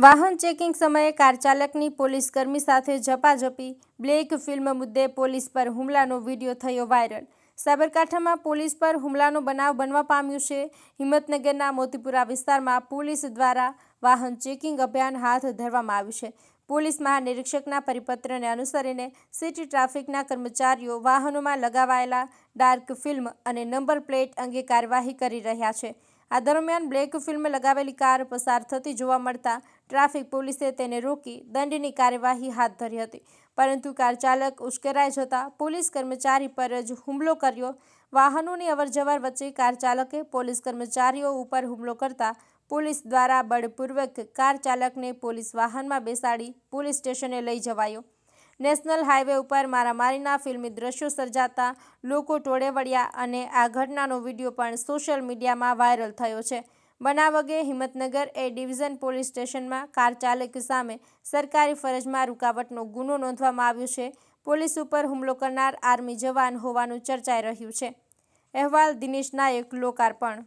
વાહન ચેકિંગ સમયે કાર ચાલકની પોલીસકર્મી સાથે ઝપાઝપી, બ્લેક ફિલ્મ મુદ્દે પોલીસ પર હુમલાનો વીડિયો થયો વાયરલ। સાબરકાંઠામાં પોલીસ પર હુમલાનો બનાવ બનવા પામ્યો છે। હિંમતનગરના મોતીપુરા વિસ્તારમાં પોલીસ દ્વારા વાહન ચેકિંગ અભિયાન હાથ ધરવામાં આવ્યું છે। પોલીસ મહાનિરીક્ષકના પરિપત્રને અનુસરીને સિટી ટ્રાફિકના કર્મચારીઓ વાહનોમાં લગાવાયેલા ડાર્ક ફિલ્મ અને નંબર પ્લેટ અંગે કાર્યવાહી કરી રહ્યા છે। આ દરમિયાન બ્લેક ફિલ્મ લગાવેલી કાર પસાર થતી જોવા મળતા ટ્રાફિક પોલીસે તેને રોકી દંડની કાર્યવાહી હાથ ધરી હતી, પરંતુ કાર ચાલક ઉશ્કેરાઈ જતા પોલીસ કર્મચારી પર જ હુમલો કર્યો। વાહનોની અવરજવર વચ્ચે કાર ચાલકે પોલીસ કર્મચારીઓ ઉપર હુમલો કરતા પોલીસ દ્વારા બળપૂર્વક કાર ચાલકને પોલીસ વાહનમાં બેસાડી પોલીસ સ્ટેશને લઈ જવાયો। નેશનલ હાઈવે ઉપર મારામારીના ફિલ્મી દ્રશ્યો સર્જાતા લોકો ટોળે વળ્યા અને આ ઘટનાનો વીડિયો પણ સોશિયલ મીડિયામાં વાયરલ થયો છે। બનાવ અંગે હિંમતનગર એ ડિવિઝન પોલીસ સ્ટેશનમાં કાર ચાલક સામે સરકારી ફરજમાં રૂકાવટનો ગુનો નોંધવામાં આવ્યો છે। પોલીસ ઉપર હુમલો કરનાર આર્મી જવાન હોવાનું ચર્ચાઈ રહ્યું છે। અહેવાલ દિનેશ નાયક, લોકાર્પણ।